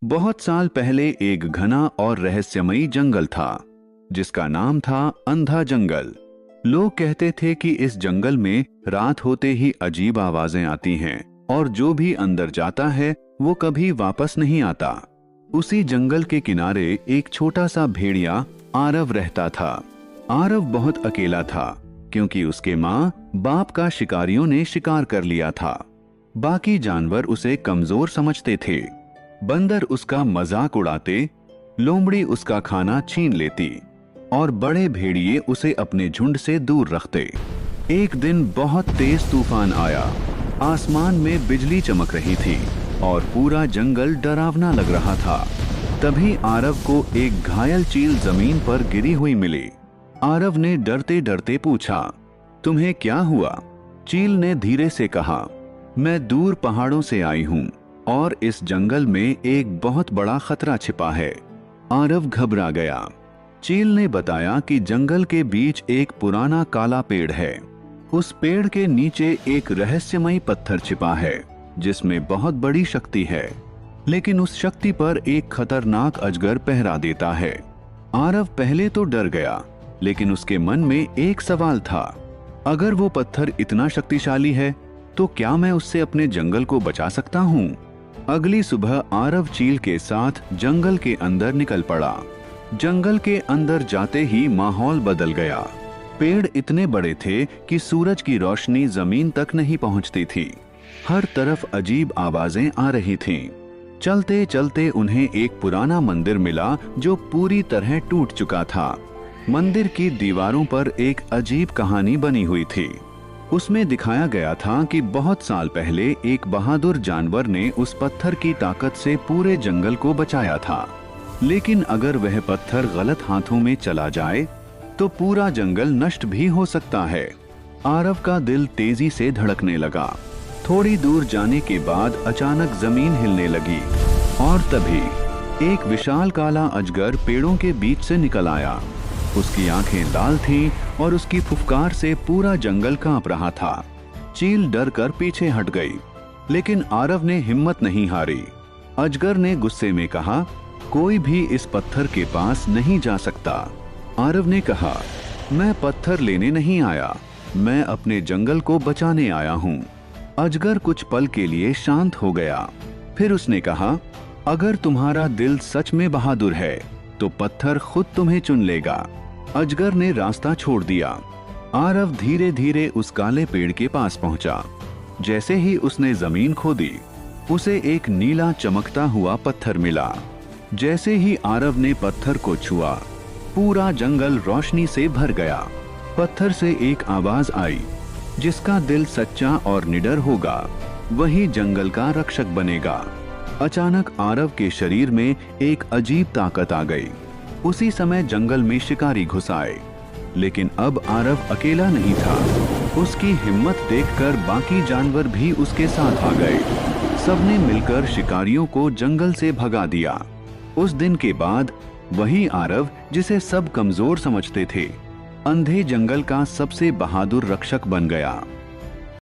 बहुत साल पहले एक घना और रहस्यमयी जंगल था जिसका नाम था अंधा जंगल। लोग कहते थे कि इस जंगल में रात होते ही अजीब आवाजें आती हैं और जो भी अंदर जाता है वो कभी वापस नहीं आता। उसी जंगल के किनारे एक छोटा सा भेड़िया आरव रहता था। आरव बहुत अकेला था क्योंकि उसके माँ बाप का शिकारियों ने शिकार कर लिया था। बाकी जानवर उसे कमजोर समझते थे। बंदर उसका मजाक उड़ाते, लोमड़ी उसका खाना छीन लेती और बड़े भेड़िए उसे अपने झुंड से दूर रखते। एक दिन बहुत तेज तूफान आया। आसमान में बिजली चमक रही थी और पूरा जंगल डरावना लग रहा था। तभी आरव को एक घायल चील जमीन पर गिरी हुई मिली। आरव ने डरते डरते पूछा, तुम्हें क्या हुआ? चील ने धीरे से कहा, मैं दूर पहाड़ों से आई हूँ और इस जंगल में एक बहुत बड़ा खतरा छिपा है। आरव घबरा गया। चील ने बताया कि जंगल के बीच एक पुराना काला पेड़ है। उस पेड़ के नीचे एक रहस्यमयी पत्थर छिपा है जिसमें बहुत बड़ी शक्ति है, लेकिन उस शक्ति पर एक खतरनाक अजगर पहरा देता है। आरव पहले तो डर गया, लेकिन उसके मन में एक सवाल था, अगर वो पत्थर इतना शक्तिशाली है तो क्या मैं उससे अपने जंगल को बचा सकता हूँ? अगली सुबह आरव चील के साथ जंगल के अंदर निकल पड़ा। जंगल के अंदर जाते ही माहौल बदल गया। पेड़ इतने बड़े थे कि सूरज की रोशनी जमीन तक नहीं पहुंचती थी। हर तरफ अजीब आवाजें आ रही थीं। चलते चलते उन्हें एक पुराना मंदिर मिला जो पूरी तरह टूट चुका था। मंदिर की दीवारों पर एक अजीब कहानी बनी हुई थी। उसमें दिखाया गया था कि बहुत साल पहले एक बहादुर जानवर ने उस पत्थर की ताकत से पूरे जंगल को बचाया था, लेकिन अगर वह पत्थर गलत हाथों में चला जाए तो पूरा जंगल नष्ट भी हो सकता है। आरव का दिल तेजी से धड़कने लगा। थोड़ी दूर जाने के बाद अचानक जमीन हिलने लगी और तभी एक विशाल काला अजगर पेड़ों के बीच से निकल आया। उसकी आंखें लाल थीं और उसकी फुफकार से पूरा जंगल कांप रहा था। चील डर कर पीछे हट गई, लेकिन आरव ने हिम्मत नहीं हारी। अजगर ने गुस्से में कहा, कोई भी इस पत्थर के पास नहीं जा सकता। आरव ने कहा, मैं पत्थर लेने नहीं आया, मैं अपने जंगल को बचाने आया हूँ। अजगर कुछ पल के लिए शांत हो गया। फिर उसने कहा, अगर तुम्हारा दिल सच में बहादुर है तो पत्थर खुद तुम्हें चुन लेगा। अजगर ने रास्ता छोड़ दिया। आरव धीरे धीरे उस काले पेड़ के पास पहुंचा। जैसे ही उसने जमीन खोदी, उसे एक नीला चमकता हुआ पत्थर मिला। जैसे ही आरव ने पत्थर को छुआ, पूरा जंगल रोशनी से भर गया। पत्थर से एक आवाज आई, जिसका दिल सच्चा और निडर होगा वही जंगल का रक्षक बनेगा। अचानक आरव के शरीर में एक अजीब ताकत आ गई। उसी समय जंगल में शिकारी घुस आए, लेकिन अब आरव अकेला नहीं था। उसकी हिम्मत देखकर बाकी जानवर भी उसके साथ आ गए। सबने मिलकर शिकारियों को जंगल से भगा दिया। उस दिन के बाद वही आरव, जिसे सब कमजोर समझते थे, अंधे जंगल का सबसे बहादुर रक्षक बन गया।